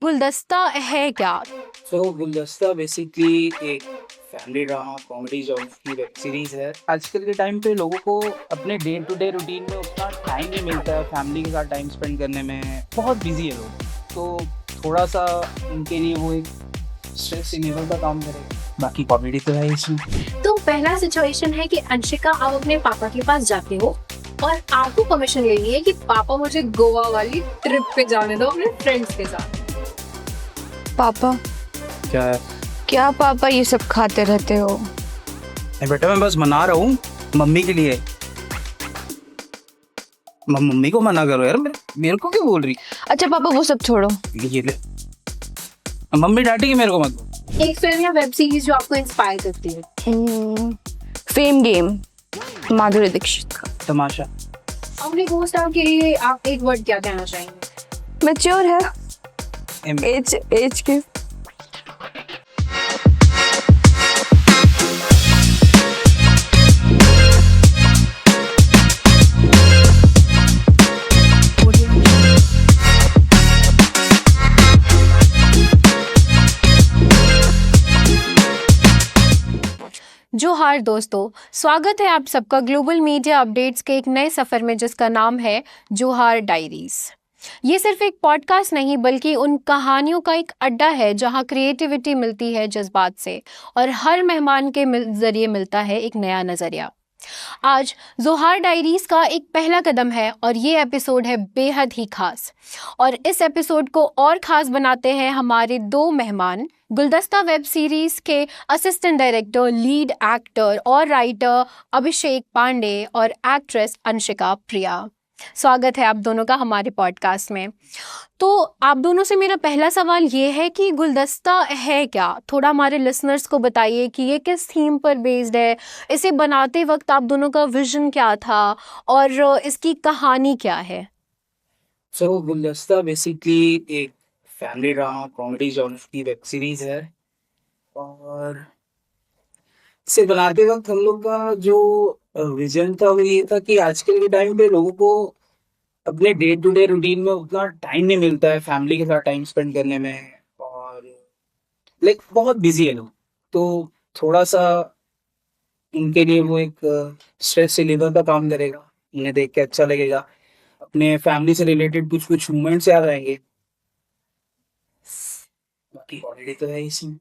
गुलदस्ता है क्या? गुलदस्ता बेसिकली एक फैमिली ड्रामा कॉमेडी जॉनर की वेब सीरीज है। आजकल के टाइम पे लोगों को अपने डे टू डे रूटीन में उतना टाइम नहीं मिलता है फैमिली के साथ टाइम स्पेंड करने में। बहुत बिजी है लोग, तो थोड़ा सा उनके लिए वो एक स्ट्रेस रिलीवर का काम करेगा। बाकी कॉमेडी तो है इसमें। तो पहला सिचुएशन है कि अंशिका, आप अपने पापा के पास जाते हो और आपको परमिशन लेनी है कि पापा मुझे गोवा वाली ट्रिप पे जाने दो अपने फ्रेंड्स के साथ। पापा, क्या है? क्या पापा ये सब खाते रहते हो? बेटा मैं बस मना रहा हूँ मम्मी के लिए। मम्मी को मना करो यार, मेरे को क्यों बोल रही? अच्छा पापा वो सब छोड़ो। ये ले, मम्मी डांटेगी मेरे को मत। एक फिल्म या वेब सीरीज जो आपको इंस्पायर करती है। फेम गेम, माधुरी दीक्षित का। तमाशा। अपने को स्टार के लिए आप एक वर्ड क्या कहना चाहेंगे? मैच्योर है। एज के। जोहार दोस्तों, स्वागत है आप सबका ग्लोबल मीडिया अपडेट्स के एक नए सफ़र में जिसका नाम है जोहार डायरीज। ये सिर्फ एक पॉडकास्ट नहीं बल्कि उन कहानियों का एक अड्डा है जहां क्रिएटिविटी मिलती है जज्बात से, और हर मेहमान के जरिए मिलता है एक नया नज़रिया। आज जोहार डायरीज का एक पहला कदम है और ये एपिसोड है बेहद ही खास। और इस एपिसोड को और ख़ास बनाते हैं हमारे दो मेहमान, गुलदस्ता वेब सीरीज के असिस्टेंट डायरेक्टर, लीड एक्टर और राइटर अभिषेक पांडे और एक्ट्रेस अंशिका प्रिया। स्वागत है आप दोनों का हमारे पॉडकास्ट में। तो आप दोनों से मेरा पहला सवाल ये है कि गुलदस्ता है क्या? थोड़ा हमारे लिसनर्स को बताइए कि ये किस थीम पर बेस्ड है, इसे बनाते वक्त आप दोनों का विजन क्या था और इसकी कहानी क्या है? गुलदस्ता बेसिकली एक फैमिली ड्रामा कॉमेडी जॉनर की वेब सीरीज है। और इसे बनाते वक्त हम लोग का जो विजन था वो ये था कि आजकल के टाइम पे लोगों को अपने डे टू डे रूटीन में उतना टाइम नहीं मिलता है फैमिली के साथ टाइम स्पेंड करने में। और लाइक बहुत बिजी है लोग, तो थोड़ा सा उनके लिए वो एक स्ट्रेस रिलीवर का काम करेगा। उन्हें देख के अच्छा लगेगा, अपने फैमिली से रिलेटेड कुछ कुछ मोमेंट्स याद आएंगे। बाकी ऑलरेडी तो है इसमें।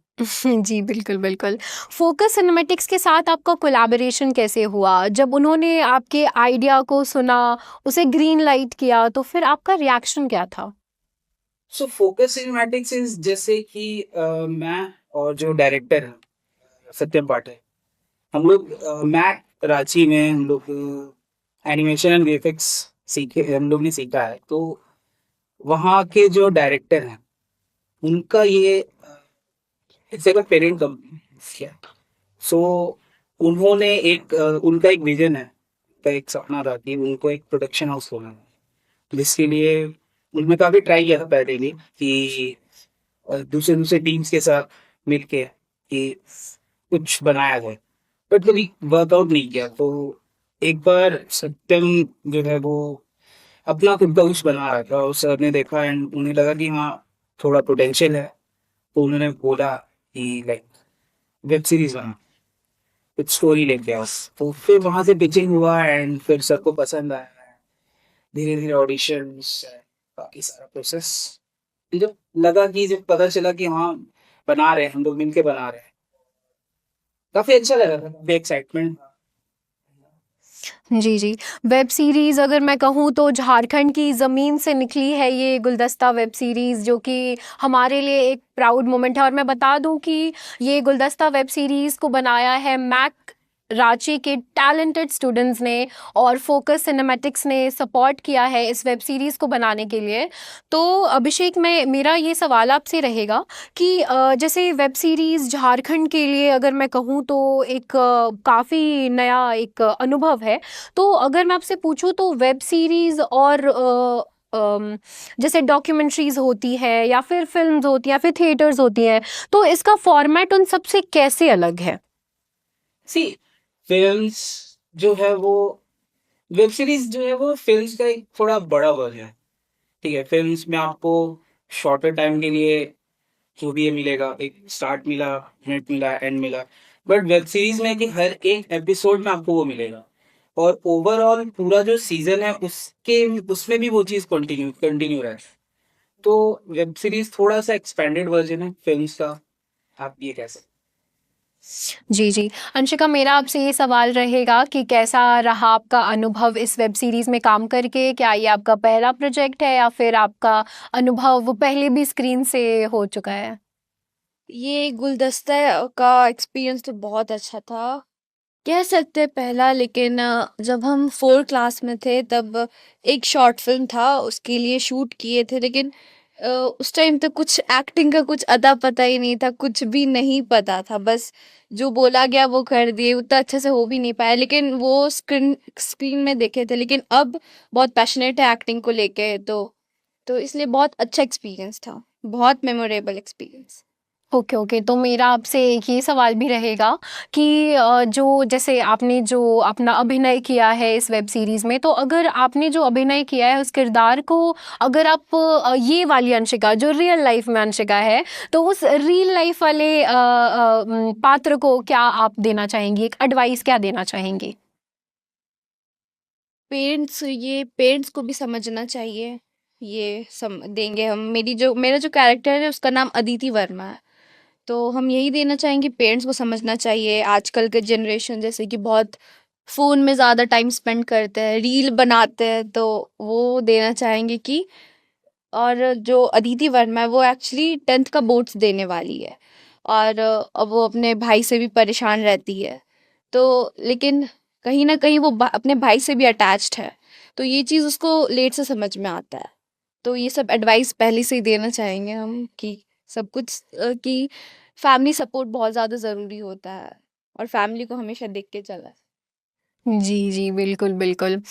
जी बिल्कुल बिल्कुल। फोकस सिनेमैटिक्स के साथ आपका कोलैबोरेशन कैसे हुआ? जब उन्होंने आपके आइडिया को सुना, उसे ग्रीन लाइट किया, तो फिर आपका रिएक्शन क्या था? फोकस सिनेमैटिक्स इज जैसे कि मैं और जो डायरेक्टर है सत्यम पाठक, हम लोग मैक रांची में हम लोग एनिमेशन एंड वीएफएक्स सीखे, हम लोग ने सीखा है। तो वहाँ के जो डायरेक्टर हैं उनका ये इट्स एक पेरेंट कंपनी। सो उन्होंने एक उनका एक विजन है, उनका एक सपना था कि उनको एक प्रोडक्शन हाउस खोलना है, जिसके लिए उन्होंने काफी ट्राई किया था पहले भी कि दूसरे दूसरे टीम्स के साथ मिलके कि कुछ बनाया जाए, बट कभी वर्कआउट नहीं किया। तो एक बार सत्यम जो है वो अपना खुद का कुछ बना रहा था, उस सर ने देखा एंड उन्हें लगा कि हाँ थोड़ा पोटेंशियल है। तो उन्होंने बोला कि लाइक वेब सीरीज बना, कुछ स्टोरी लेके आओ। तो फिर वहां से पिचिंग हुआ एंड फिर सबको पसंद आया। धीरे धीरे ऑडिशंस, बाकी सारा प्रोसेस, जब लगा कि जब पता चला कि हाँ बना रहे हैं, हम लोग मिलके बना रहे हैं, काफी अच्छा लगा था, काफी एक्साइटमेंट। जी जी। वेब सीरीज़ अगर मैं कहूँ तो झारखंड की ज़मीन से निकली है ये गुलदस्ता वेब सीरीज़, जो कि हमारे लिए एक प्राउड मोमेंट है। और मैं बता दूँ कि ये गुलदस्ता वेब सीरीज़ को बनाया है मैक रांची के टैलेंटेड स्टूडेंट्स ने, और फोकस सिनेमैटिक्स ने सपोर्ट किया है इस वेब सीरीज़ को बनाने के लिए। तो अभिषेक, मैं मेरा ये सवाल आपसे रहेगा कि जैसे वेब सीरीज़ झारखंड के लिए अगर मैं कहूँ तो एक काफ़ी नया एक अनुभव है। तो अगर मैं आपसे पूछूं तो वेब सीरीज और जैसे डॉक्यूमेंट्रीज होती है या फिर फिल्म्स होती है या फिर थिएटर्स होती हैं, तो इसका फॉर्मेट उन सबसे कैसे अलग है? सी फिल्म्स जो है वो, वेब सीरीज जो है वो फिल्म्स का एक थोड़ा बड़ा वर्जन है। ठीक है, फिल्म्स में आपको शॉर्टर टाइम के लिए जो भी ये मिलेगा, एक स्टार्ट मिला, मिड मिला, एंड मिला, बट वेब सीरीज में कि हर एक एपिसोड में आपको वो मिलेगा, और ओवरऑल पूरा जो सीजन है उसके उसमें भी वो चीज़ कंटिन्यू कंटिन्यू रहे। तो वेब सीरीज थोड़ा सा एक्सपेंडेड वर्जन है फिल्म्स का, आप ये कह सकते जी जी। अंशिका, मेरा आपसे ये सवाल रहेगा कि कैसा रहा आपका अनुभव इस वेब सीरीज़ में काम करके? क्या ये आपका पहला प्रोजेक्ट है या फिर आपका अनुभव पहले भी स्क्रीन से हो चुका है? ये गुलदस्ता का एक्सपीरियंस तो बहुत अच्छा था, कह सकते हैं पहला। लेकिन जब हम 4th क्लास में थे तब एक शॉर्ट फिल्म था, उसके लिए शूट किए थे। लेकिन उस टाइम तक कुछ एक्टिंग का कुछ अता पता ही नहीं था, कुछ भी नहीं पता था। बस जो बोला गया वो कर दिए, उतना अच्छे से हो भी नहीं पाया। लेकिन वो स्क्रीन स्क्रीन में देखे थे। लेकिन अब बहुत पैशनेट है एक्टिंग को लेके, तो इसलिए बहुत अच्छा एक्सपीरियंस था, बहुत मेमोरेबल एक्सपीरियंस। ओके ओके, तो मेरा आपसे एक ये सवाल भी रहेगा कि जो जैसे आपने जो अपना अभिनय किया है इस वेब सीरीज़ में, तो अगर आपने जो अभिनय किया है उस किरदार को, अगर आप ये वाली अंशिका जो रियल लाइफ में अंशिका है, तो उस रियल लाइफ वाले पात्र को क्या आप देना चाहेंगी, एक एडवाइस क्या देना चाहेंगी? पेरेंट्स को भी समझना चाहिए। ये सम देंगे हम। मेरा जो कैरेक्टर है उसका नाम अदिति वर्मा है। तो हम यही देना चाहेंगे, पेरेंट्स को समझना चाहिए। आजकल के जनरेशन जैसे कि बहुत फ़ोन में ज़्यादा टाइम स्पेंड करते हैं, रील बनाते हैं, तो वो देना चाहेंगे कि। और जो अदिति वर्मा है वो एक्चुअली 10th का बोर्ड्स देने वाली है, और अब वो अपने भाई से भी परेशान रहती है। तो लेकिन कहीं न कहीं वो अपने भाई से भी अटैच्ड है, तो ये चीज़ उसको लेट से समझ में आता है। तो ये सब एडवाइस पहले से ही देना चाहेंगे हम कि सब कुछ कि फैमिली सपोर्ट बहुत ज़्यादा ज़रूरी होता है, और फैमिली को हमेशा देख के चलना। जी, जी। बिल्कुल, बिल्कुल।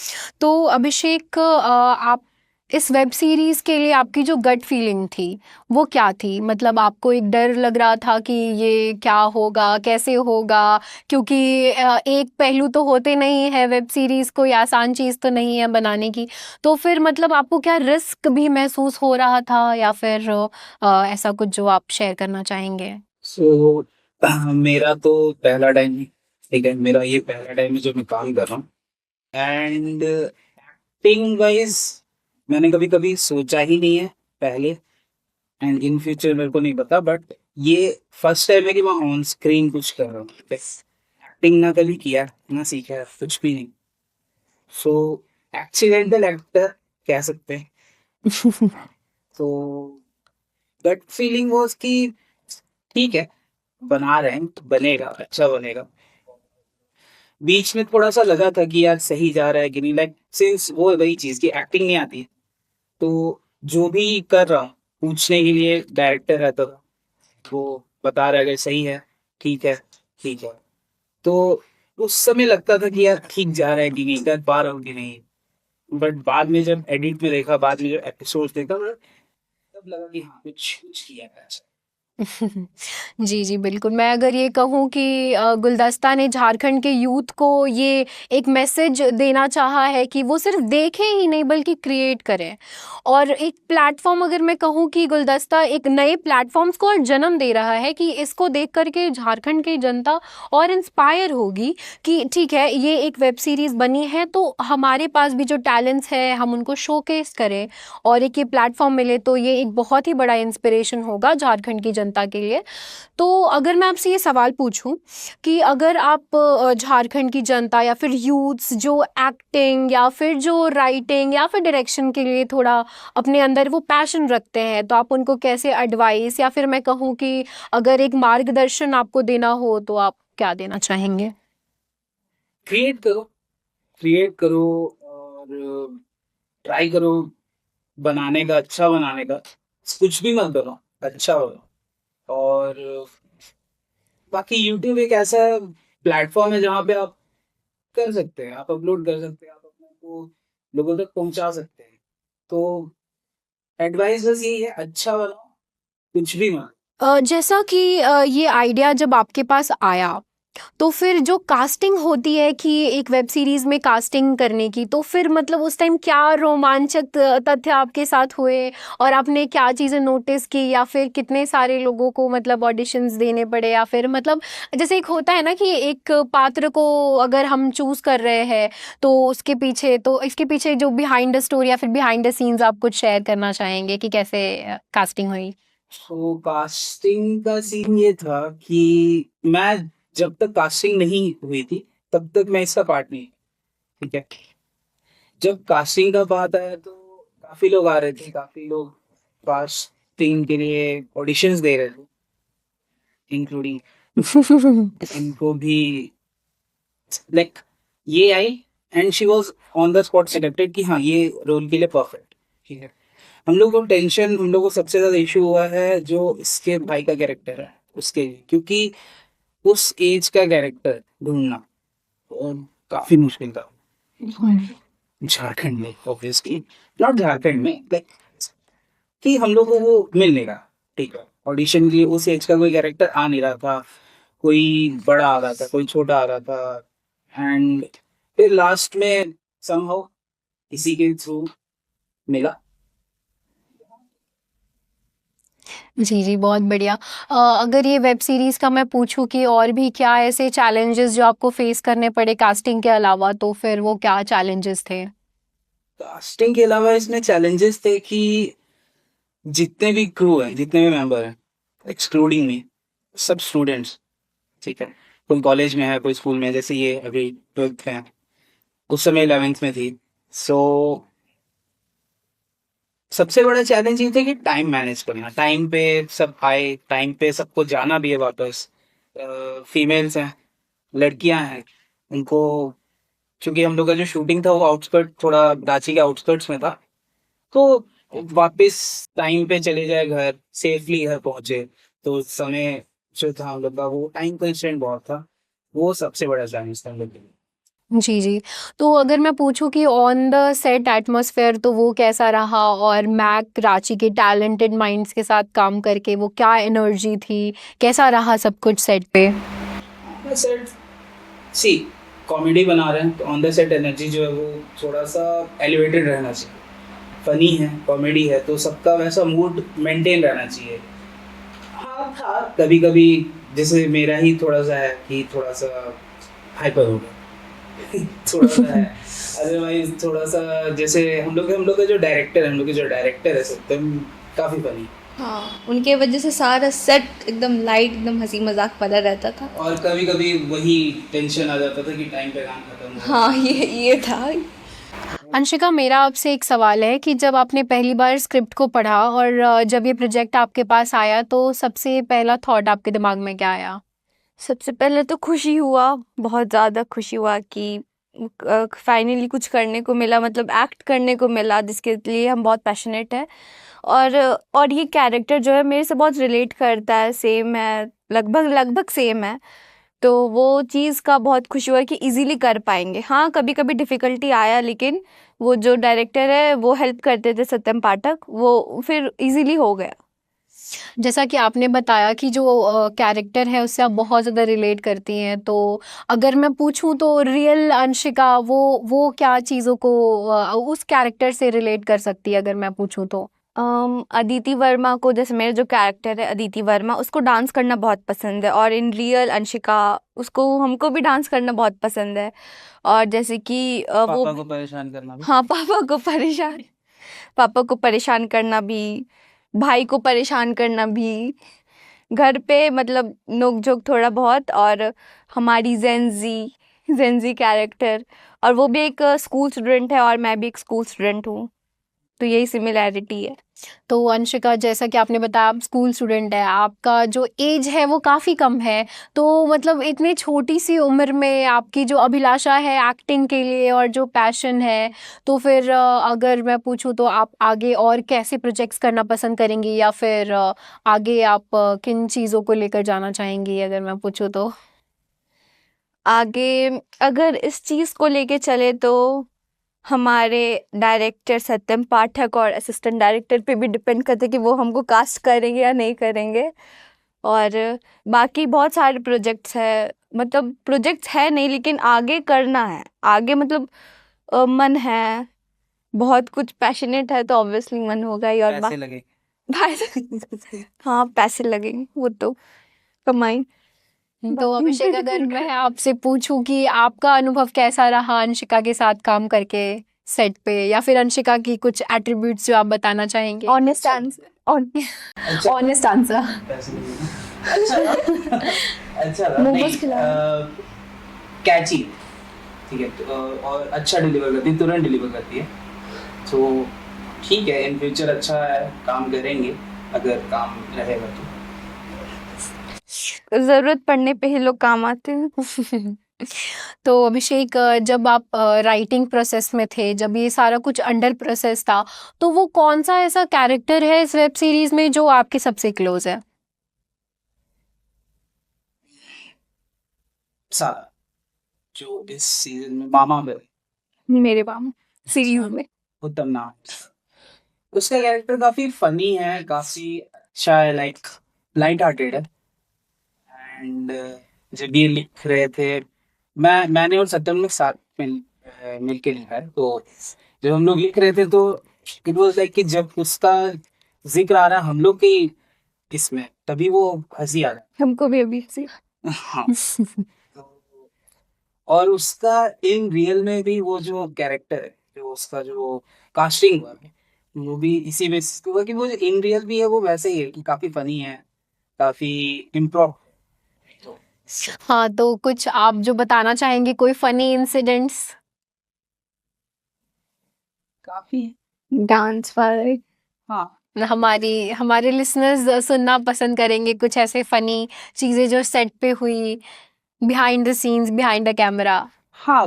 तो अभिषेक, आप इस वेब सीरीज़ के लिए आपकी जो गट फीलिंग थी, वो क्या थी? मतलब आपको एक डर लग रहा था कि ये क्या होगा, कैसे होगा? क्योंकि एक पहलू तो होते नहीं है वेब सीरीज़, कोई आसान चीज़ तो नहीं है बनाने की। तो फिर मतलब आपको क्या रिस्क भी महसूस हो रहा था या फिर ऐसा कुछ जो आप शेयर करना चाहेंगे? सो मेरा तो पहला टाइम, ठीक है, मेरा ये पहला टाइम है जो मैं काम कर रहा हूँ, एंड एक्टिंग वाइज मैंने कभी कभी सोचा ही नहीं है पहले, एंड इन फ्यूचर मेरे को नहीं पता, बट ये फर्स्ट टाइम है कि मैं ऑन स्क्रीन कुछ कर रहा हूँ। एक्टिंग ना कभी किया ना सीखा है, कुछ भी नहीं। सो एक्सीडेंटल एक्टर कह सकते हैं। तो गट फीलिंग वाज कि ठीक है, बना रहे हैं, बनेगा, अच्छा बनेगा। बीच में थोड़ा सा लगा था कि यार सही जा रहा है कि नहीं, लाइक सिंस वो वही चीज की एक्टिंग नहीं आती है, तो जो भी कर रहा हूँ पूछने के लिए डायरेक्टर रहता था, वो बता रहा है कि सही है, ठीक है, ठीक है। तो उस समय लगता था कि यार ठीक जा रहा है कि नहीं, कर पा रहा हूँ कि नहीं, बट बाद में जब एडिट में देखा, बाद में जब एपिसोड देखा, तब लगा कि हाँ कुछ कुछ किया है अच्छा। जी, जी, बिल्कुल। मैं अगर ये कहूँ कि गुलदस्ता ने झारखंड के यूथ को ये एक मैसेज देना चाहा है कि वो सिर्फ़ देखें ही नहीं बल्कि क्रिएट करें। और एक प्लेटफ़ॉर्म, अगर मैं कहूँ कि गुलदस्ता एक नए प्लेटफ़ॉर्म्स को और जन्म दे रहा है कि इसको देख कर के झारखंड की जनता और इंस्पायर होगी कि ठीक है, ये एक वेब सीरीज़ बनी है तो हमारे पास भी जो टैलेंट्स है हम उनको शोकेस करें, और एक ये प्लेटफ़ॉर्म मिले तो ये एक बहुत ही बड़ा इंस्पिरेशन होगा झारखंड की जनता के लिए। तो अगर मैं आपसे ये सवाल पूछूं कि अगर आप झारखंड की जनता या फिर यूथ्स जो एक्टिंग या फिर जो राइटिंग या फिर डायरेक्शन के लिए थोड़ा अपने अंदर वो पैशन रखते हैं, तो आप उनको कैसे एडवाइस या फिर मैं कहूँ कि अगर एक मार्गदर्शन आपको देना हो तो आप क्या देना चाहेंगे? क्रिएट करो, क्रिएट करो, और ट्राई करो बनाने का, अच्छा बनाने का। कुछ भी मत करो, अच्छा हो। और बाकी यूट्यूब एक ऐसा प्लेटफॉर्म है जहाँ पे आप कर सकते हैं, आप अपलोड कर सकते हैं, आप अपने को लोगों तक पहुंचा सकते हैं। तो एडवाइस बस यही है, अच्छा बनाओ, कुछ भी मत। जैसा कि ये आइडिया जब आपके पास आया तो फिर जो कास्टिंग होती है कि एक वेब सीरीज में कास्टिंग करने की, तो फिर मतलब उस टाइम क्या रोमांचक तथ्य आपके साथ हुए और आपने क्या चीज़ें नोटिस की, या फिर कितने सारे लोगों को मतलब ऑडिशंस देने पड़े, या फिर मतलब जैसे एक होता है ना कि एक पात्र को अगर हम चूज कर रहे हैं तो उसके पीछे, तो इसके पीछे जो बिहाइंड द स्टोरी या फिर बिहाइंड द सीन्स आप कुछ शेयर करना चाहेंगे कि कैसे कास्टिंग हुई? तो कास्टिंग का सीन ये था कि मैं जब तक कास्टिंग नहीं हुई थी तब तक मैं इसका पार्ट नहीं, ठीक है। जब कास्टिंग का बात आया तो काफी लोग आ रहे थे, काफी लोग कास्टिंग के लिए ऑडिशंस दे रहे थे, इंक्लूडिंग इनको भी। लाइक ये I and she was on the spot selected कि हाँ ये रोल के लिए परफेक्ट, ठीक है। हम लोग को सबसे ज्यादा इशू हुआ है जो इसके भाई का कैरेक्टर है उसके लिए, क्योंकि उस एज का कैरेक्टर ढूंढना और काफी मुश्किल था झारखंड में, ऑब्वियसली नॉट झारखंड में, लाइक कि हम लोग को वो मिल नहीं रहा, ठीक है। ऑडिशन के लिए उस एज का कोई कैरेक्टर आ नहीं रहा था, कोई बड़ा आ रहा था, कोई छोटा आ रहा था। एंड फिर लास्ट में समहाउ किसी के थ्रू मिला। जी, जी, बहुत बढ़िया। अगर ये वेब सीरीज़ का मैं पूछूँ कि और भी क्या ऐसे चैलेंजेस जो आपको फेस करने पड़े कास्टिंग के अलावा, तो फिर वो क्या चैलेंजेस थे? कास्टिंग के अलावा इसमें चैलेंजेस थे कि जितने भी क्रू हैं, जितने भी मेंबर हैं, एक्सक्लूडिंग मी, सब स्टूडेंट्स, ठीक है। कोई कॉलेज में है, कोई स्कूल में है, जैसे ये अभी 12th में है, उस समय 11th में थी। सो सबसे बड़ा चैलेंज ये था कि टाइम मैनेज करना, टाइम पे सब आए, टाइम पे सबको जाना भी है वापस। फीमेल्स हैं, लड़कियां हैं, उनको, क्योंकि हम लोग का जो शूटिंग था वो आउटस्कर्ट, थोड़ा रांची के आउटस्कर्ट्स में था, तो वापस टाइम पे चले जाए घर, सेफली घर पहुंचे, तो समय जो था हम लोग का वो टाइम कंस्ट्रेंट बहुत था, वो सबसे बड़ा चैलेंज था हम लोग के लिए। जी, जी। तो अगर मैं पूछूँ कि ऑन द सेट एटमॉस्फेयर तो वो कैसा रहा, और मैक रांची के टैलेंटेड माइंड्स के साथ काम करके वो क्या एनर्जी थी? कैसा रहा सब कुछ सेट पे? सेट सी कॉमेडी बना रहे हैं तो ऑन द सेट एनर्जी जो है वो थोड़ा सा एलिवेटेड रहना चाहिए। फनी है, कॉमेडी है, तो सबका वैसा मूड मेंटेन रहना चाहिए। हाँ था कभी कभी, जैसे मेरा ही थोड़ा सा है कि थोड़ा सा हाइपर हो गया थोड़ा सा है। अदरवाइज थोड़ा सा जैसे हम लोग का जो डायरेक्टर है, हम लोग के जो डायरेक्टर है सत्यम, काफी फनी। हाँ, उनके वजह से सारा सेट एकदम लाइट, एकदम हंसी मजाक वाला रहता था। और कभी कभी वही टेंशन आ जाता था कि टाइम पे काम खत्म हो गया। हाँ, ये था। अंशिका, मेरा आपसे एक सवाल है कि जब आपने पहली बार स्क्रिप्ट को पढ़ा और जब ये प्रोजेक्ट आपके पास आया, तो सबसे पहला थॉट आपके दिमाग में क्या आया? सबसे पहले तो खुशी हुआ, बहुत ज़्यादा खुशी हुआ कि फाइनली कुछ करने को मिला, मतलब एक्ट करने को मिला जिसके लिए हम बहुत पैशनेट हैं। और ये कैरेक्टर जो है मेरे से बहुत रिलेट करता है, सेम है, लगभग लगभग सेम है। तो वो चीज़ का बहुत खुशी हुआ कि इजीली कर पाएंगे। हाँ, कभी कभी डिफ़िकल्टी आया, लेकिन वो जो डायरेक्टर है वो हेल्प करते थे, सत्यम पाठक, वो फिर इजीली हो गया। जैसा कि आपने बताया कि जो कैरेक्टर है उससे आप बहुत ज़्यादा रिलेट करती हैं, तो अगर मैं पूछूं तो रियल अंशिका वो क्या चीज़ों को उस कैरेक्टर से रिलेट कर सकती है, अगर मैं पूछूं तो? अदिति वर्मा को, जैसे मेरा जो कैरेक्टर है अदिति वर्मा, उसको डांस करना बहुत पसंद है, और इन रियल अंशिका उसको, हमको भी डांस करना बहुत पसंद है। और जैसे कि वो पापा को परेशान करना भी। हाँ, पापा को परेशान करना भी, भाई को परेशान करना भी, घर पे मतलब नोक-झोंक थोड़ा बहुत, और हमारी जेनज़ी कैरेक्टर, और वो भी एक स्कूल स्टूडेंट है और मैं भी एक स्कूल स्टूडेंट हूँ, तो यही सिमिलैरिटी है। तो अंशिका, जैसा कि आपने बताया आप स्कूल स्टूडेंट है, आपका जो एज है वो काफ़ी कम है, तो मतलब इतनी छोटी सी उम्र में आपकी जो अभिलाषा है एक्टिंग के लिए और जो पैशन है, तो फिर अगर मैं पूछूं तो आप आगे और कैसे प्रोजेक्ट्स करना पसंद करेंगी, या फिर आगे आप किन चीज़ों को लेकर जाना चाहेंगी, अगर मैं पूछूं तो? आगे अगर इस चीज़ को लेके चले तो हमारे डायरेक्टर सत्यम पाठक और असिस्टेंट डायरेक्टर पे भी डिपेंड करता है कि वो हमको कास्ट करेंगे या नहीं करेंगे। और बाकी बहुत सारे प्रोजेक्ट्स हैं, मतलब प्रोजेक्ट्स है नहीं, लेकिन आगे करना है, आगे मतलब मन है, बहुत कुछ पैशनेट है, तो ऑब्वियसली मन होगा ही। और पैसे लगे पैसे हाँ, पैसे लगेंगे, वो तो कमाई। तो अभिषेक, अगर मैं आपसे पूछूं कि आपका अनुभव कैसा रहा अंशिका के साथ काम करके सेट पे, या फिर अंशिका की कुछ एट्रीब्यूट्स जो आप बताना चाहेंगे? ऑनेस्ट आंसर, अच्छा ऑनेस्ट आंसर। पैसे लगे अच्छा था मोमोज नहीं कैची, ठीक है, तो, और अच्छा डिलीवर करती है, तुरंत डिलीवर करती है, तो ठीक है, इन फ्यूचर अच्छा है, काम करेंगे अगर काम रहेगा तो। जरूरत पड़ने पे ही लोग काम आते हैं। तो अभिषेक, जब आप राइटिंग प्रोसेस में थे, जब ये सारा कुछ अंडर प्रोसेस था, तो वो कौन सा ऐसा कैरेक्टर है इस वेब सीरीज में जो आपके सबसे क्लोज है? सारा जो इस सीजन में मामा में मेरे मामा सीरीज में उत्तम नाम, उसका कैरेक्टर काफी फनी है, काफी अच्छा है, लाइक लाइट हार्टेड है। एंड जब ये लिख रहे थे, मैंने और सत्यम ने साथ में मिल के लिखा है, तो जब हम लोग लिख रहे थे तो इट वाज लाइक कि जब उसका जिक्र आ रहा है हम लोग की इसमें, तभी वो हंसी आ रहा हमको भी अभी से है। हाँ, और उसका इन रियल में भी वो जो कैरेक्टर है, जो उसका जो कास्टिंग हुआ है, वो भी इसी बेसिस पे हुआ कि वो इन रियल भी है, वो वैसे ही है कि काफी फनी है, काफी इम्प्रोव। हाँ, तो कुछ आप जो बताना चाहेंगे, कोई फनी इंसिडेंट्स? काफी डांस वाले। हाँ हमारे लिसनर्स सुनना पसंद करेंगे कुछ ऐसे फनी चीजें जो सेट पे हुई, behind the scenes, behind the camera. हाँ,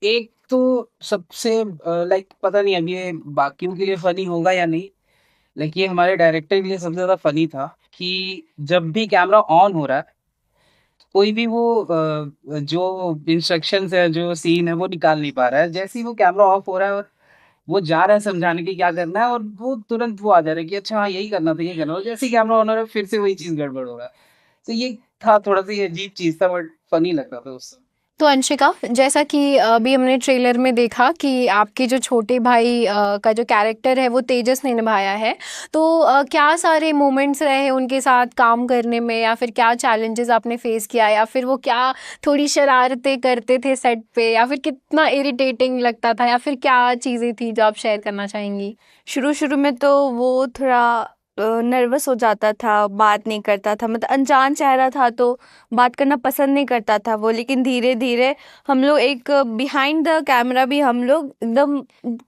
एक तो सबसे लाइक पता नहीं अब ये बाकियों के लिए फनी होगा या नहीं, लेकिन ये हमारे डायरेक्टर के लिए सबसे ज्यादा फनी था कि जब भी कैमरा ऑन हो रहा है, कोई भी वो जो इंस्ट्रक्शंस है, जो सीन है, वो निकाल नहीं पा रहा है। जैसे ही वो कैमरा ऑफ हो रहा है और वो जा रहा है समझाने की क्या करना है, और वो तुरंत वो आ जा रहा है कि अच्छा हाँ यही करना था, ये करना था। जैसे ही कैमरा ऑन हो रहा है फिर से वही चीज गड़बड़ हो रहा है। तो ये था, थोड़ा सा ये अजीब चीज था, बट फनी लग रहा था उस समय। तो अंशिका, जैसा कि अभी हमने ट्रेलर में देखा कि आपके जो छोटे भाई का जो कैरेक्टर है वो तेजस ने निभाया है, तो क्या सारे मोमेंट्स रहे उनके साथ काम करने में, या फिर क्या चैलेंजेस आपने फेस किया, या फिर वो क्या थोड़ी शरारतें करते थे सेट पे, या फिर कितना इरिटेटिंग लगता था, या फिर क्या चीज़ें थी जो आप शेयर करना चाहेंगी? शुरू शुरू में तो वो थोड़ा नर्वस हो जाता था, बात नहीं करता था, मतलब अनजान चेहरा था तो बात करना पसंद नहीं करता था वो। लेकिन धीरे धीरे हम लोग एक बिहाइंड द कैमरा भी हम लोग एकदम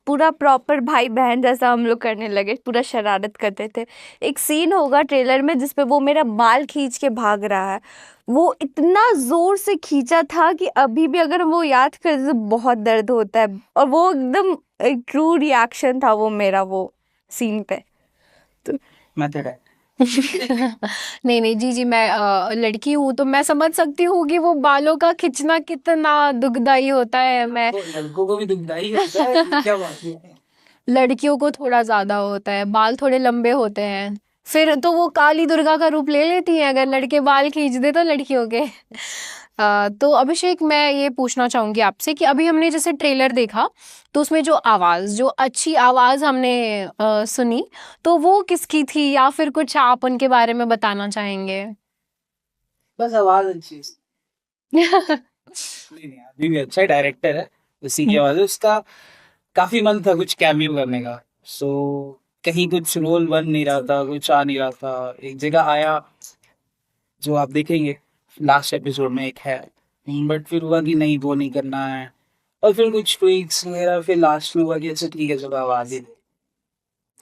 पूरा प्रॉपर भाई बहन जैसा हम लोग करने लगे, पूरा शरारत करते थे। एक सीन होगा ट्रेलर में जिसपे वो मेरा बाल खींच के भाग रहा है, वो इतना जोर से खींचा था कि अभी भी अगर वो याद करे तो बहुत दर्द होता है। और वो एकदम ट्रू रिएक्शन था वो मेरा, वो सीन पे। मेथड है। नहीं नहीं जी, मैं लड़की हूँ तो मैं समझ सकती हूँ कि वो बालों का खिंचना कितना दुखदाई होता है। मैं तो लड़कों को भी दुखदाई होता है, क्या बात है। लड़कियों को थोड़ा ज्यादा होता है, बाल थोड़े लंबे होते हैं, फिर तो वो काली दुर्गा का रूप ले लेती हैं अगर लड़के बाल खींच दे तो लड़कियों के। तो अभिषेक, मैं ये पूछना चाहूंगी आपसे कि अभी हमने जैसे ट्रेलर देखा तो उसमें जो आवाज, जो अच्छी आवाज हमने सुनी, तो वो किसकी थी, या फिर कुछ आप उनके बारे में बताना चाहेंगे? बस आवाज अच्छी है। नहीं नहीं, अभी भी अच्छा डायरेक्टर है, उसी की आवाज है। उसका काफी मन था कुछ कैमियो करने का, सो कहीं कुछ रोल बन नहीं रहा था, कुछ आ नहीं रहा था। एक जगह आया जो आप देखेंगे लास्ट एपिसोड में एक है, बट फिर हुआ कि नहीं वो नहीं करना है, और फिर कुछ ट्विक्स वगैरह, फिर लास्ट में हुआ कि अच्छा ठीक है चलो आवाज ही दे।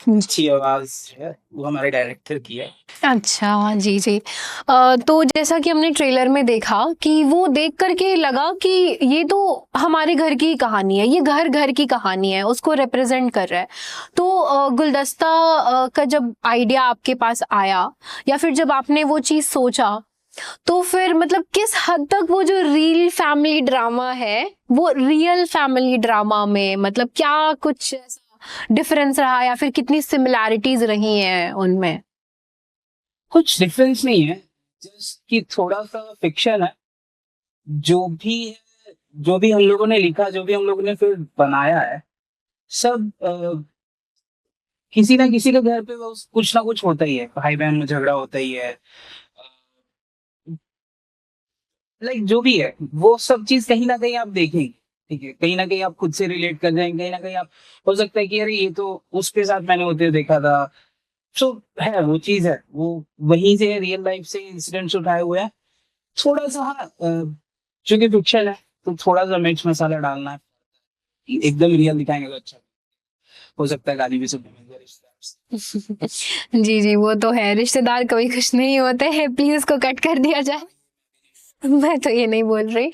अच्छी आवाज है वो हमारे डायरेक्टर की है। अच्छा, जी जी। तो जैसा कि हमने ट्रेलर में देखा कि वो देख करके लगा कि ये तो हमारे घर की कहानी है, ये घर घर की कहानी है, उसको रिप्रेजेंट कर रहा है। तो गुलदस्ता का जब आइडिया आपके पास आया, या फिर जब आपने वो चीज़ सोचा, तो फिर मतलब किस हद तक वो जो रियल फैमिली ड्रामा है वो रियल फैमिली ड्रामा में, मतलब क्या कुछ डिफरेंस रहा, या फिर कितनी सिमिलैरिटीज रही हैं उनमें? कुछ डिफरेंस नहीं है, जस्ट कि थोड़ा सा फिक्शन है, जो भी जो भी हम लोगों ने लिखा, जो भी हम लोगों ने फिर बनाया है, सब किसी ना किसी के घर पे वो कुछ ना कुछ होता ही है, भाई बहन में झगड़ा होता ही है, लाइक जो भी है वो सब चीज कहीं ना कहीं आप देखेंगे, ठीक है, कहीं ना कहीं आप खुद से रिलेट कर जाएंगे, कहीं ना कहीं आप, हो सकता है कि अरे ये तो उसके साथ मैंने होते हुए देखा था। सो है, वो चीज है, वो वहीं से रियल लाइफ से इंसिडेंट्स उठाए हुए हैं। थोड़ा सा हाँ, चूंकि फिक्शन है तो थोड़ा सा मिर्च मसाला डालना है, एकदम रियल दिखाएंगे तो अच्छा, हो सकता है गाली भी सुनने मिल जाए रिश्तेदार से। जी जी, वो तो है, रिश्तेदार कभी खुश नहीं होते हैं, प्लीज इसको कट कर दिया जाए। मैं तो ये नहीं बोल रही।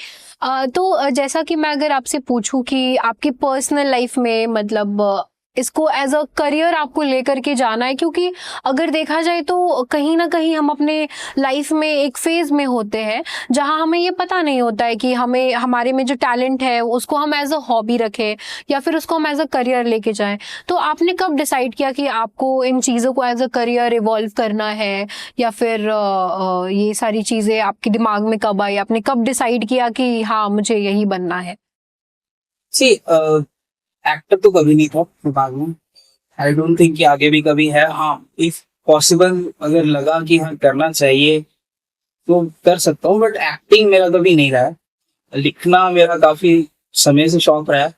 तो जैसा कि मैं अगर आपसे पूछूं कि आपकी पर्सनल लाइफ में मतलब इसको एज अ करियर आपको लेकर के जाना है, क्योंकि अगर देखा जाए तो कहीं ना कहीं हम अपने लाइफ में एक फेज में होते हैं जहां हमें ये पता नहीं होता है कि हमें हमारे में जो टैलेंट है उसको हम एज अ हॉबी रखें या फिर उसको हम एज अ करियर लेके जाएं। तो आपने कब डिसाइड किया कि आपको इन चीज़ों को एज अ करियर इवॉल्व करना है, या फिर ये सारी चीजें आपके दिमाग में कब आई, आपने कब डिसाइड किया कि हाँ मुझे यही बनना है? सी एक्टर तो कभी नहीं था दिमाग में, आई डोंट थिंक कि आगे भी कभी है। हाँ, इफ पॉसिबल अगर लगा कि हाँ करना चाहिए तो कर सकता हूँ, बट एक्टिंग मेरा कभी नहीं रहा है। लिखना मेरा काफी समय से शौक रहा है,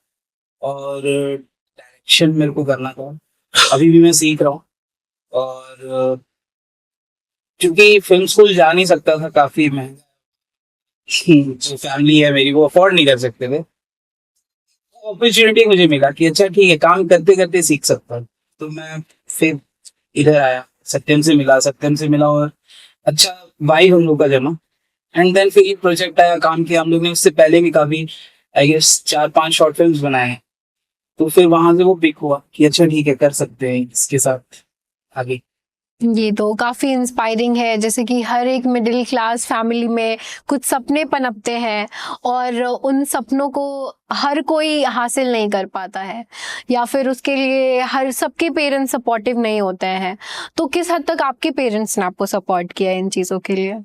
और डायरेक्शन मेरे को करना था, अभी भी मैं सीख रहा हूँ। और क्योंकि फिल्म स्कूल जा नहीं सकता था, काफी महंगा, जो फैमिली है मेरी वो अफोर्ड नहीं कर सकते थे। अपॉर्चुनिटी मुझे मिला कि अच्छा ठीक है, काम करते करते सीख सकता हूँ, तो मैं फिर इधर आया, सत्यम से मिला, और अच्छा वाइब हम लोग का जमा। एंड देन फिर ये प्रोजेक्ट आया, काम किया हम लोग ने, उससे पहले भी काफी आई गेस 4-5 शॉर्ट फिल्म्स बनाए हैं। तो फिर वहां से वो पिक हुआ कि अच्छा ठीक है, कर सकते हैं इसके साथ आगे। ये तो काफी इंस्पायरिंग है, जैसे कि हर एक मिडिल क्लास फैमिली में कुछ सपने पनपते हैं और उन सपनों को हर कोई हासिल नहीं कर पाता है, या फिर उसके लिए हर सबके पेरेंट्स सपोर्टिव नहीं होते हैं। तो किस हद तक आपके पेरेंट्स ने आपको सपोर्ट किया इन चीजों के लिए?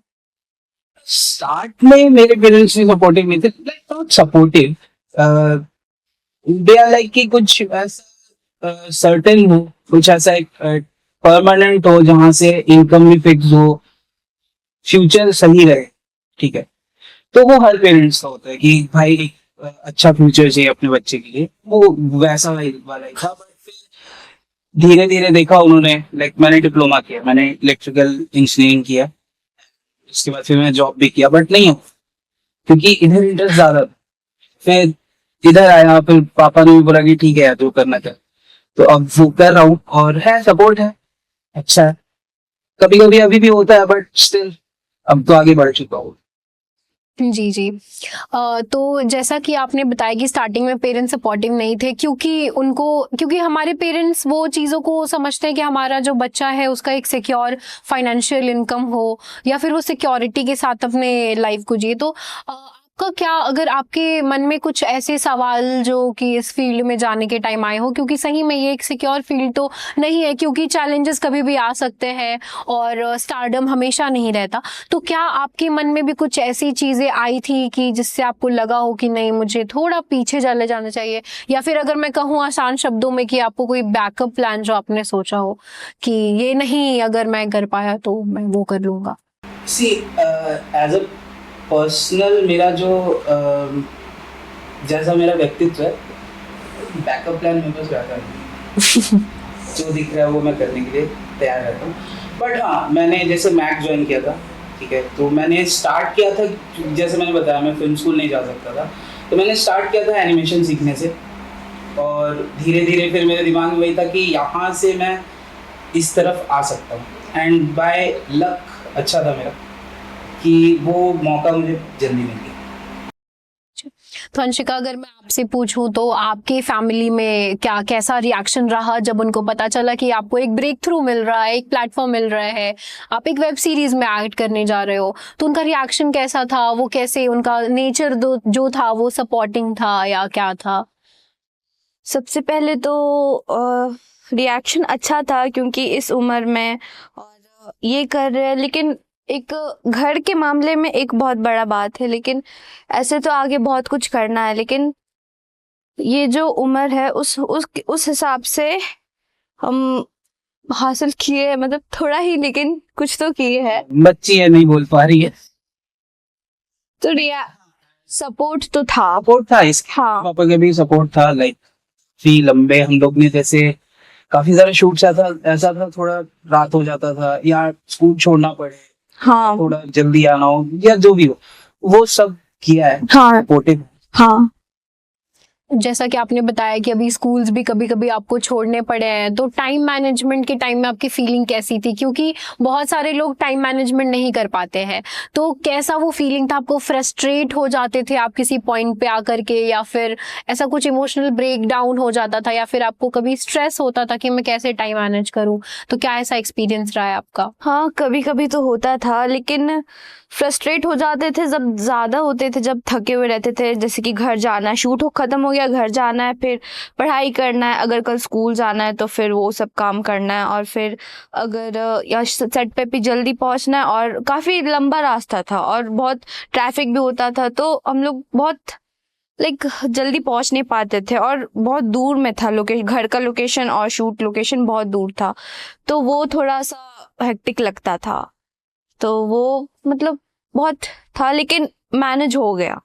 स्टार्ट में मेरे पेरेंट्स भी सपोर्टिव नहीं थे, like not supportive, they are like कि कुछ ऐसा सर्टेन हो, कुछ ऐसा एक परमानेंट हो जहां से इनकम भी फिक्स हो, फ्यूचर सही रहे, ठीक है। तो वो हर पेरेंट्स का होता है कि भाई अच्छा फ्यूचर चाहिए अपने बच्चे के लिए, वो वैसा वाला ही था। बट फिर धीरे धीरे देखा उन्होंने, लाइक मैंने डिप्लोमा किया, मैंने इलेक्ट्रिकल इंजीनियरिंग किया, उसके बाद फिर मैंने जॉब भी किया, बट नहीं हो, क्योंकि इधर इंटरेस्ट ज्यादा था। फिर इधर आया, फिर पापा ने भी बोला कि ठीक है यार, जो करना कर। तो अब वो कर रहा हूँ, और है सपोर्ट है, अच्छा है। कभी कभी अभी भी होता है, बट स्टिल अब तो आगे बढ़ चुका हूँ। जी जी। तो जैसा कि आपने बताया कि स्टार्टिंग में पेरेंट्स सपोर्टिव नहीं थे, क्योंकि हमारे पेरेंट्स वो चीज़ों को समझते हैं कि हमारा जो बच्चा है उसका एक सिक्योर फाइनेंशियल इनकम हो, या फिर वो सिक्योरिटी के साथ अपने लाइफ को जिए। तो आपका क्या, अगर आपके मन में कुछ ऐसे सवाल जो कि इस फील्ड में जाने के टाइम आए हो, क्योंकि सही में ये एक सिक्योर फील्ड तो नहीं है, क्योंकि चैलेंजेस कभी भी आ सकते हैं और स्टारडम हमेशा नहीं रहता। तो क्या आपके मन में भी कुछ ऐसी चीजें आई थी कि जिससे आपको लगा हो कि नहीं मुझे थोड़ा पीछे चले जाना चाहिए, या फिर अगर मैं कहूँ आसान शब्दों में कि आपको कोई बैकअप प्लान जो आपने सोचा हो कि ये नहीं अगर मैं कर पाया तो मैं वो कर लूंगा? सी एज अ पर्सनल मेरा जो जैसा मेरा व्यक्तित्व है, बैकअप प्लान मेरे पास रहता है, जो दिख रहा है वो मैं करने के लिए तैयार रहता हूँ। बट हाँ, मैंने जैसे मैक ज्वाइन किया था, ठीक है, तो मैंने स्टार्ट किया था, जैसे मैंने बताया मैं फिल्म स्कूल नहीं जा सकता था, तो मैंने स्टार्ट किया था एनिमेशन सीखने से। और धीरे धीरे फिर मेरे दिमाग में वही था कि यहाँ से मैं इस तरफ आ सकता हूँ, एंड बाय लक अच्छा था मेरा कि वो मौका मुझे जल्दी मिल गया। तो अंशिका, अगर मैं आपसे पूछूं तो आपके फैमिली में क्या कैसा रिएक्शन रहा जब उनको पता चला कि आपको एक ब्रेक थ्रू मिल रहा है, एक प्लेटफॉर्म मिल रहा है, आप एक वेब सीरीज में एक्ट करने जा रहे हो? तो उनका रिएक्शन कैसा था? वो कैसे, उनका नेचर जो था वो सपोर्टिंग था या क्या था? सबसे पहले तो रिएक्शन अच्छा था, क्योंकि इस उम्र में और ये कर रहे हैं, लेकिन एक घर के मामले में एक बहुत बड़ा बात है, लेकिन ऐसे तो आगे बहुत कुछ करना है, लेकिन ये जो उम्र है उस हिसाब से हम हासिल किए हैं, मतलब थोड़ा ही लेकिन कुछ तो किए हैं। बच्ची है, नहीं बोल पा रही है। तो रिया सपोर्ट तो था। सपोर्ट था, इसके हाँ पापा के भी सपोर्ट था। लाइक भी लंबे हम लोग ने जैसे काफी सारे शूट ऐसा था थोड़ा रात हो जाता था या स्कूल छोड़ना पड़े, हाँ थोड़ा जल्दी आना हो या जो भी हो, वो सब किया है, हाँ सपोर्टिव। हाँ। जैसा कि आपने बताया कि अभी स्कूल्स भी कभी कभी आपको छोड़ने पड़े हैं, तो टाइम मैनेजमेंट के टाइम में आपकी फीलिंग कैसी थी? क्योंकि बहुत सारे लोग टाइम मैनेजमेंट नहीं कर पाते हैं, तो कैसा वो फीलिंग था? आपको फ्रस्ट्रेट हो जाते थे आप किसी पॉइंट पे आकर के, या फिर ऐसा कुछ इमोशनल ब्रेक डाउन हो जाता था, या फिर आपको कभी स्ट्रेस होता था कि मैं कैसे टाइम मैनेज करूं? तो क्या ऐसा एक्सपीरियंस रहा है आपका? हाँ कभी कभी तो होता था, लेकिन फ्रस्ट्रेट हो जाते थे जब ज़्यादा होते थे, जब थके हुए रहते थे, जैसे कि घर जाना है, शूट हो ख़त्म हो गया, घर जाना है, फिर पढ़ाई करना है, अगर कल स्कूल जाना है तो फिर वो सब काम करना है, और फिर अगर या सेट पे भी जल्दी पहुंचना है, और काफ़ी लंबा रास्ता था और बहुत ट्रैफिक भी होता था, तो हम लोग बहुत लाइक जल्दी पहुंच नहीं पाते थे, और बहुत दूर में था लोकेशन, घर का लोकेशन और शूट लोकेशन बहुत दूर था, तो वो थोड़ा सा हेक्टिक लगता था। तो वो मतलब बहुत था, लेकिन मैनेज हो गया।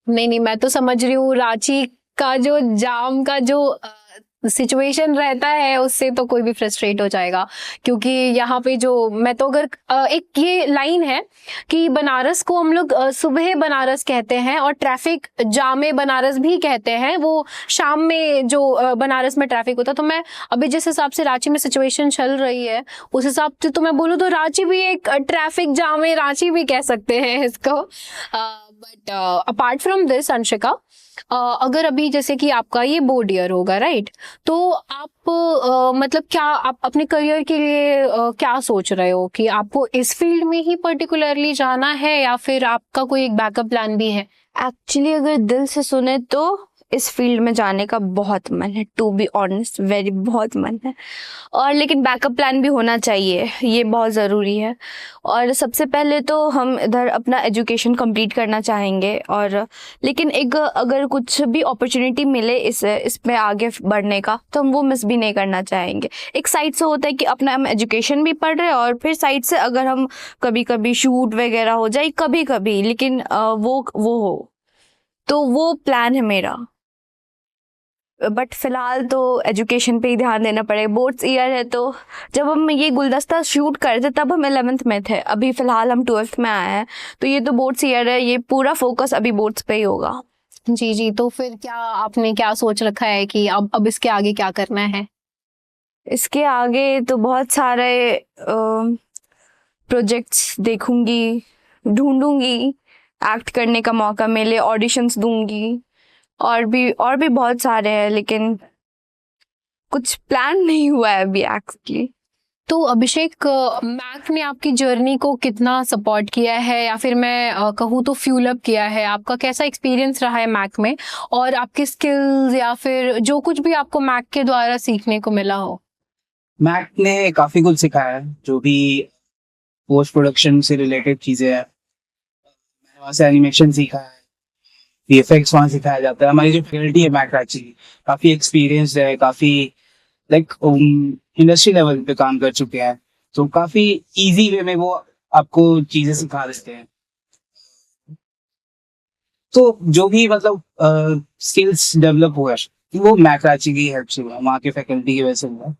नहीं नहीं, मैं तो समझ रही हूँ, रांची का जो जाम का जो सिचुएशन रहता है उससे तो कोई भी फ्रस्ट्रेट हो जाएगा। क्योंकि यहाँ पे जो मैं तो अगर एक ये लाइन है कि बनारस को हम लोग सुबह बनारस कहते हैं और ट्रैफिक जामे बनारस भी कहते हैं, वो शाम में जो बनारस में ट्रैफिक होता है। तो मैं अभी जिस हिसाब से रांची में सिचुएशन चल रही है उस हिसाब से तो मैं बोलूँ तो रांची भी एक ट्रैफिक जामे रांची भी कह सकते हैं इसको। But apart from this Anshika, अगर अभी जैसे कि आपका ये बोर्ड ईयर होगा, राइट? तो आप मतलब क्या आप अपने करियर के लिए क्या सोच रहे हो कि आपको इस फील्ड में ही पर्टिकुलरली जाना है, या फिर आपका कोई एक बैकअप प्लान भी है? एक्चुअली अगर दिल से सुने तो इस फील्ड में जाने का बहुत मन है, टू बी ऑनेस्ट वेरी बहुत मन है, और लेकिन बैकअप प्लान भी होना चाहिए, ये बहुत ज़रूरी है। और सबसे पहले तो हम इधर अपना एजुकेशन कंप्लीट करना चाहेंगे, और लेकिन एक अगर कुछ भी अपॉर्चुनिटी मिले इसमें आगे बढ़ने का, तो हम वो मिस भी नहीं करना चाहेंगे। एक साइड से होता है कि अपना हम एजुकेशन भी पढ़ रहे हैं, और फिर साइड से अगर हम कभी कभी शूट वगैरह हो जाए कभी कभी, लेकिन वो हो, तो वो प्लान है मेरा। बट फिलहाल तो एजुकेशन पे ही ध्यान देना पड़ेगा, बोर्ड्स ईयर है, तो जब हम ये गुलदस्ता शूट कर थे तब हम 11th में थे, अभी फिलहाल हम 12th में आए हैं, तो ये तो बोर्ड्स ईयर है, ये पूरा फोकस अभी बोर्ड्स पे ही होगा। जी जी, तो फिर क्या आपने क्या सोच रखा है कि अब इसके आगे क्या करना है? इसके आगे तो बहुत सारे प्रोजेक्ट्स देखूंगी, ढूंढूंगी, एक्ट करने का मौका मिले, ऑडिशंस दूंगी, और भी बहुत सारे हैं, लेकिन कुछ प्लान नहीं हुआ है अभी एक्चुअली। तो अभिषेक, मैक ने आपकी जर्नी को कितना सपोर्ट किया है, या फिर मैं कहूँ तो फ्यूल अप किया है? आपका कैसा एक्सपीरियंस रहा है मैक में, और आपके स्किल्स या फिर जो कुछ भी आपको मैक के द्वारा सीखने को मिला हो? मैक ने काफी कुछ सिखाया है, जो भी पोस्ट प्रोडक्शन से रिलेटेड चीजें हैं। मैंने वहाँ से एनिमेशन सीखा है, वीएफएक्स वहाँ सिखाया जाता है। हमारी जो फैकल्टी है मैक रांची की, काफी एक्सपीरियंस्ड है, काफी लाइक इंडस्ट्री लेवल पे काम कर चुके हैं, तो काफी इजी वे में वो आपको चीजें सिखा देते हैं। तो जो भी मतलब स्किल्स डेवलप हुआ है वो मैक रांची की हेल्प से हुआ, वहाँ के फैकल्टी की वजह से हुआ।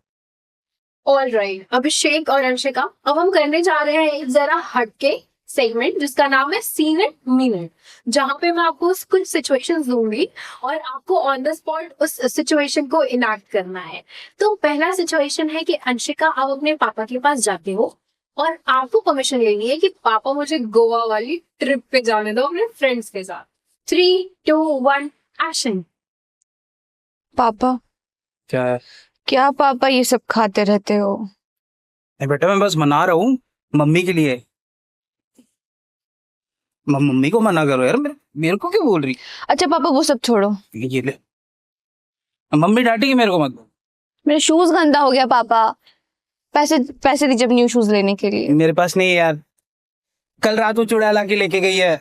ऑलराइट अभिषेक और अंशिका, अब हम करने जा रहे हैं एक जरा हटके सेगमेंट जिसका नाम है सीन इट मीन इट, जहाँ पे मैं आपको कुछ सिचुएशंस दूंगी और आपको ऑन द स्पॉट उस सिचुएशन को इनैक्ट करना है। तो पहला सिचुएशन है कि अंशिका, आप अपने पापा के पास जाते हो और आपको परमिशन लेनी है कि पापा मुझे गोवा वाली ट्रिप पे जाने दो अपने फ्रेंड्स के साथ। 3, 2, 1 एक्शन। पापा, क्या? क्या पापा ये सब खाते रहते हो? नहीं बेटा, मैं बस मना रहा हूँ मम्मी के लिए। मम्मी को मना करो यार, मेरे को क्यों बोल रही? अच्छा पापा वो सब छोड़ो, ये ले, मम्मी डांटेगी मेरे को, मत। मेरा शूज गंदा हो गया पापा। पैसे पैसे दीजिए न्यू शूज लेने के लिए। मेरे पास नहीं है यार, कल रात वो चुड़ैल ला के लेके गई है।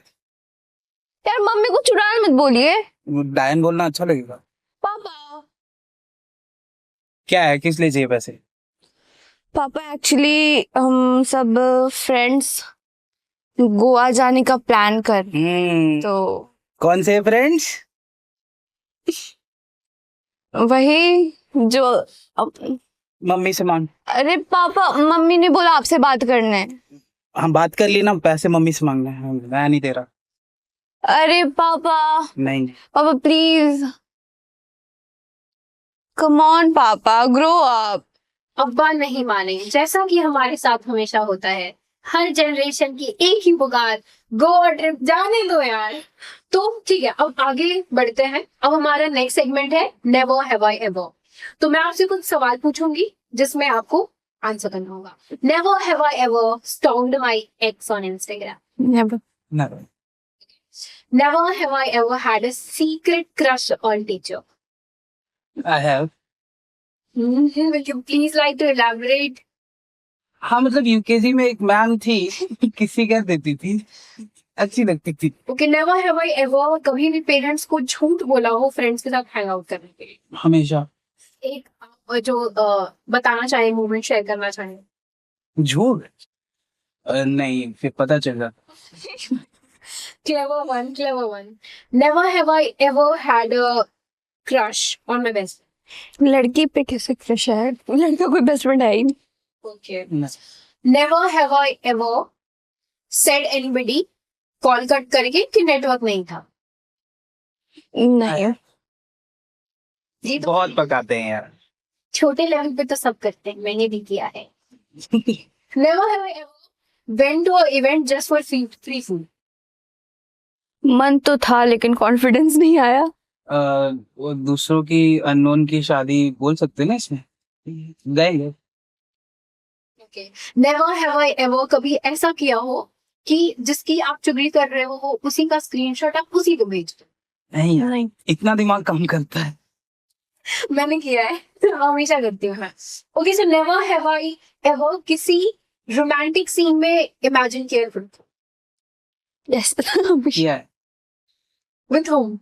यार मम्मी को चुड़ैल मत बोलिए। डायन बोलना अच्छा लगेगा। पापा क्या है, किस लिए चाहिए पैसे? पापा एक्चुअली हम सब फ्रेंड्स गोवा जाने का प्लान कर, तो कौन से फ्रेंड्स? वही जो मम्मी से मांग। अरे पापा मम्मी ने बोला आपसे बात करने है। हम बात कर ली ना, पैसे मम्मी से मांगना है, मैं नहीं दे रहा। अरे पापा नहीं। पापा प्लीज कम ऑन पापा, ग्रो अप। अब्बा नहीं माने, जैसा कि हमारे साथ हमेशा होता है। हर जनरेशन की एक ही पुकार, गोवा ट्रिप जाने दो यार। तो ठीक है, अब आगे बढ़ते हैं। अब हमारा नेक्स्ट सेगमेंट है नेवर हैव आई एवर। तो मैं आपसे कुछ सवाल पूछूंगी जिसमें आपको आंसर करना होगा। Never have I ever stocked my ex on Instagram. Never. Never. Never have I ever had a secret crush on teacher. I have. Will you please like to elaborate? हाँ मतलब यूकेजी में एक ma'am थी, किसी कर देती थी, अच्छी लगती थी। Okay, never have I ever कभी भी पेरेंट्स को झूठ बोला हो फ्रेंड्स के साथ हैंग आउट करने के लिए? हमेशा। एक आप जो बताना चाहें, मूवमेंट शेयर करना चाहें? झूठ? नहीं, फिर पता चल जाता। Clever one, clever one. Never have I ever had a crush on my best. लड़की पे कैसे क्रश है? लड़का कोई बेस्ट फ्रेंड है ही नहीं। Okay. Never have I ever said anybody call cut करके कि नेटवर्क नहीं था। नहीं। ये तो बहुत पकाते हैं यार। छोटे लेवल पे तो सब करते हैं, मैंने भी किया है। Never have I ever went to a event just for free food. मन तो था लेकिन कॉन्फिडेंस नहीं आया। वो दूसरों की अननोन की शादी बोल सकते हैं ना इसमें, गए। Okay. Never have I ever कभी ऐसा किया हो कि जिसकी आप चुगली कर रहे हो उसी का स्क्रीनशॉट आप उसी को भेज दो? नहीं यार, नहीं। इतना दिमाग काम करता है। मैंने किया है, हमेशा करती हूँ मैं। Okay, so never have I ever किसी रोमांटिक सीन में इमेजिन किया खुद को। यस। किया है, विद होम?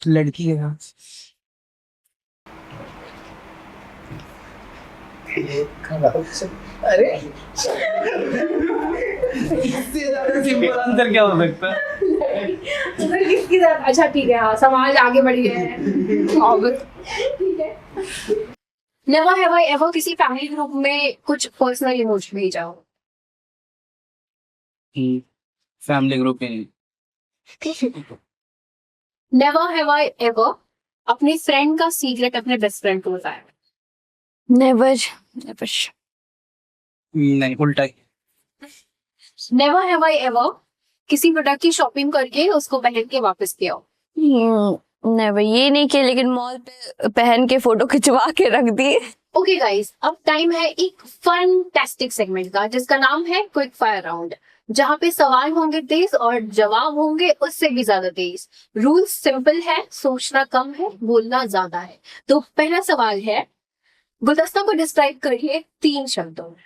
लड़की के साथ। अरे इससे ज्यादा सिंपल आंसर क्या हो सकता है? किसकी साथ? अच्छा ठीक है, हाँ, समाज आगे बढ़ गया है। ठीक है। नेवर हैव आई एवर किसी फैमिली ग्रुप में कुछ पर्सनल इमोशन भेजा हो? फैमिली ग्रुप में। नेवर हैव आई एवर अपने फ्रेंड का सीक्रेट अपने बेस्ट फ्रेंड को बताया? Never never. नहीं, उल्टा ही। नेवर हैव आई एवर किसी प्रोडक्ट की शॉपिंग करके उसको पहन के वापस किया हो? नेवर, ये नहीं किया लेकिन मॉल पे पहन के फोटो खिंचवा के रख दिए। ओके गाइस, अब टाइम है एक फैंटास्टिक सेगमेंट का जिसका नाम है क्विक फायर राउंड, जहाँ पे सवाल होंगे तेज और जवाब होंगे उससे भी ज्यादा तेज। रूल सिंपल है, सोचना कम है, बोलना ज्यादा है। तो पहला सवाल है, गुलदस्ता को डिस्क्राइब करिए 3 शब्दों में।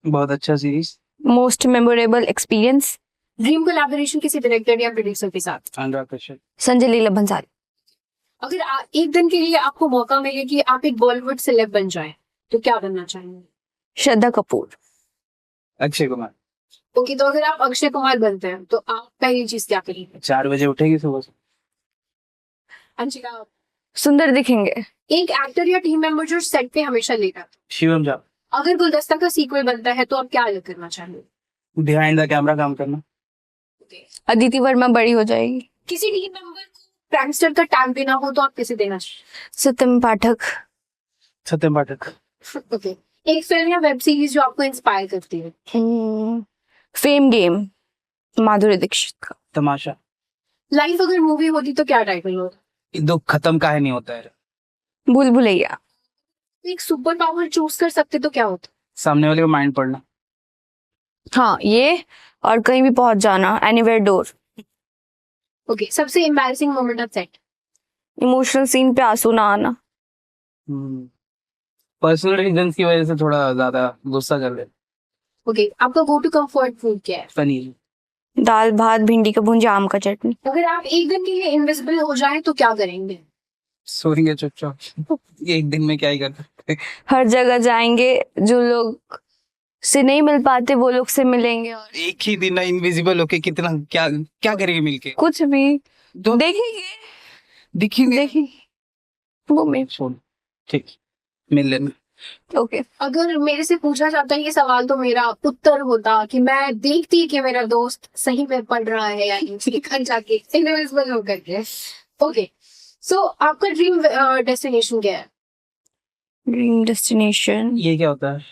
बहुत अच्छा series. Most memorable experience. Dream collaboration किसी डायरेक्टर या प्रोड्यूसर के साथ। अनुराग कश्यप। संजय लीला भंसाली। अगर एक दिन के लिए आपको मौका मिले कि आप एक बॉलीवुड सेलेब बन जाएं, तो क्या बनना चाहेंगे? श्रद्धा कपूर। अक्षय कुमार। ओके, तो अगर आप अक्षय कुमार बनते हैं तो आप पहली चीज क्या करेंगे? 4 बजे उठेगी सुबह से। अंशिका आप? सुंदर दिखेंगे। एक एक्टर या टीम मेंबर जो सेट पे हमेशा लेगा। शिवम झा। अगर गुलदस्ता का सीक्वल बनता है तो आप क्या अलग करना चाहेंगे? बिहाइंड द कैमरा काम करना। अदिति वर्मा बड़ी हो जाएगी। किसी टीम मेंबर को प्रैंकस्टर का टैग देना हो तो आप किसे देना चाहेंगे? सत्यम पाठक। सत्यम पाठक। ओके, एक फिल्म या वेब सीरीज जो आपको इंस्पायर करती है? फेम गेम, माधुरी दीक्षित का। तमाशा। लाइफ अगर मूवी होती तो क्या टाइटल होता? दुख खत्म काहे नहीं होता है। भूल भुलैया। एक सुपर पावर चूज कर सकते तो क्या होता? सामने वाले को माइंड पढ़ना। हाँ ये, और कहीं भी पहुंच जाना, एनीवेयर डोर। ओके, सबसे embarrassing moment of set? Emotional scene पे आंसू ना आना। पर्सनल रीजन की वजह से थोड़ा ज्यादा गुस्सा कर लेते। ओके, आपका गो टू कंफर्ट फूड क्या है? पनीर। दाल भात भिंडी का भुंजा आम का चटनी। अगर आप एक दिन के लिए इनविजिबल हो जाएं तो क्या करेंगे? सोएंगे चुपचाप। एक दिन में क्या ही कर सकते। हर जगह जाएंगे, जो लोग से नहीं मिल पाते वो लोग से मिलेंगे, और एक ही दिन इनविजिबल होके कितना क्या क्या करेंगे मिलके? कुछ भी तो देखेंगे दिखेंगे। देखेंगे वो में। छोड़, ठीक, मिल लेना। ओके, अगर मेरे से पूछा जाता है ये सवाल तो मेरा उत्तर होता कि मैं देखती कि मेरा दोस्त सही में पढ़ रहा है या नहीं, घर जाके इनविजिबल होकर के। ओके, सो आपका ड्रीम डेस्टिनेशन क्या है? ड्रीम डेस्टिनेशन ये क्या होता है?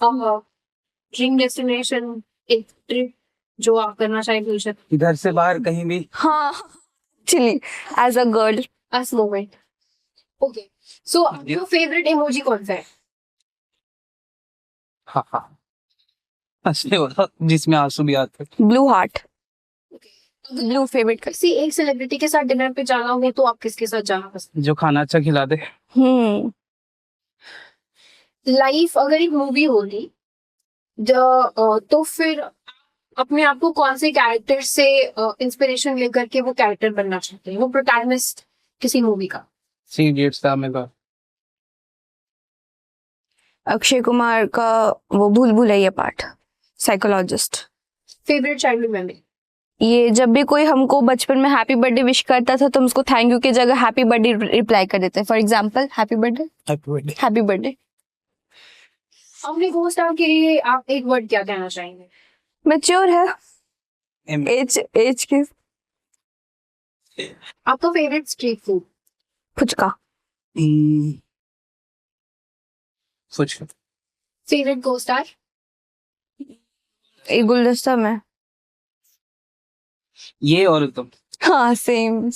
ड्रीम डेस्टिनेशन, एक ट्रिप जो आप करना चाहें फ्यूचर घर से बाहर कहीं भी। हाँ, actually as a girl's moment. Okay, so आपका फेवरेट इमोजी कौन सा है? हाँ हाँ, हंसने वाला जिसमें आंसू भी आते हैं। ब्लू हार्ट, ब्लू फेवरेट का। किसी एक सेलिब्रिटी के साथ डिनर पे जाना हो तो आप किसके साथ जाना पसंद? जो खाना अच्छा खिला दे। लाइफ अगर एक मूवी होती तो फिर अपने आप को कौन से कैरेक्टर से इंस्पिरेशन लेकर के वो कैरेक्टर बनना चाहते हैं, वो प्रोटैगनिस्ट किसी मूवी का? थ्री इडियट्स था मैं तो। अक्षय कुमार का वो भूल Bhulaiyaa part, psychologist. Favourite childhood memory? ये जब भी कोई हमको बचपन में हैप्पी बर्थडे विश करता था तो हम उसको थैंक यू की जगह हैप्पी बर्थडे रिप्लाई कर देते हैं। For example happy birthday, happy birthday. Happy birthday. अपने को स्टार के लिए आप एक वर्ड क्या कहना चाहेंगे? मैच्योर है, एम- एज के। आपका फेवरेट स्ट्रीट फूड? फुचका। हम्म, सोच। फेवरेट को स्टार? एक गुलदस्ता में। ये और तुम। हाँ, सेम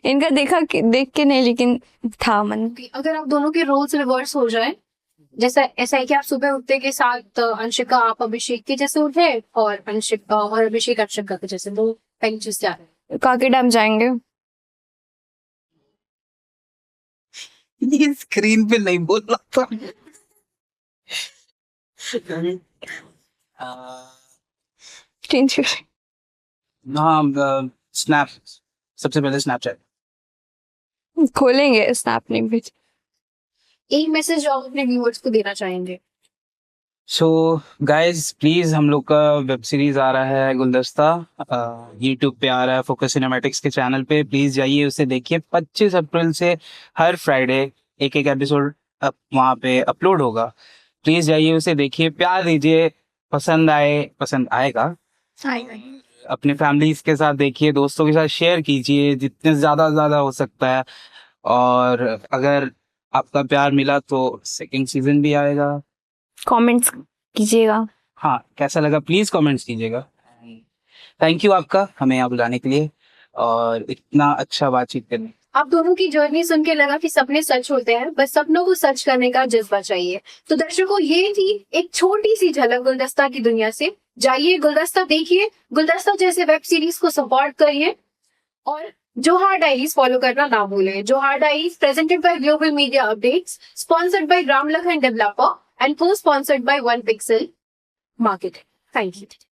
इनका देख के नहीं, लेकिन था मन। अगर आप दोनों के रोल्स रिवर्स हो जाए, जैसा ऐसा है कि आप सुबह उठते के साथ अंशिका आप अभिषेक के जैसे उठे और अंशिका और अभिषेक अंशिका के जैसे, दो पेंचेस जा रहे हैं, काके डैम जाएंगे। ये स्क्रीन पे नहीं बोल रहा था। चेंज कर। हाँ, स्नैप, सबसे पहले स्नैपचैट। खोलेंगे, स्नैप नहीं भेज। हाँ। एक मैसेज जो आप अपने व्यूअर्स को देना चाहेंगे? सो गाइज प्लीज, हम लोग का वेब सीरीज आ रहा है गुलदस्ता, यूट्यूब पे आ रहा है फोकस सिनेमैटिक्स के चैनल पे। प्लीज जाइए उसे देखिए। 25 अप्रैल से हर फ्राइडे एक एक एपिसोड वहाँ पे अपलोड होगा। प्लीज जाइए उसे देखिए, प्यार दीजिए, पसंद आएगा। अपने फैमिलीज के साथ देखिए, दोस्तों के साथ शेयर कीजिए जितने ज्यादा हो सकता है। और अगर आपका प्यार मिला तो सेकंड सीजन भी आएगा। कमेंट्स कीजिएगा। हाँ, कैसा लगा प्लीज कमेंट्स कीजिएगा। थैंक यू आपका हमें यहाँ बुलाने के लिए और इतना अच्छा बातचीत करने। आप दोनों की जर्नी सुन के लगा कि सपने सच होते हैं, बस सपनों को सच करने का जज्बा चाहिए। तो दर्शकों, ये थी एक छोटी सी झलक गुलदस्ता की दुनिया से। जाइए गुलदस्ता देखिए, गुलदस्ता जैसे वेब सीरीज को सपोर्ट करिए और जोहार डायरीज फॉलो करना ना भूलें। Johar diaries presented by global media updates, sponsored by Ramlakhan developer and co sponsored by one pixel marketing. Thank you.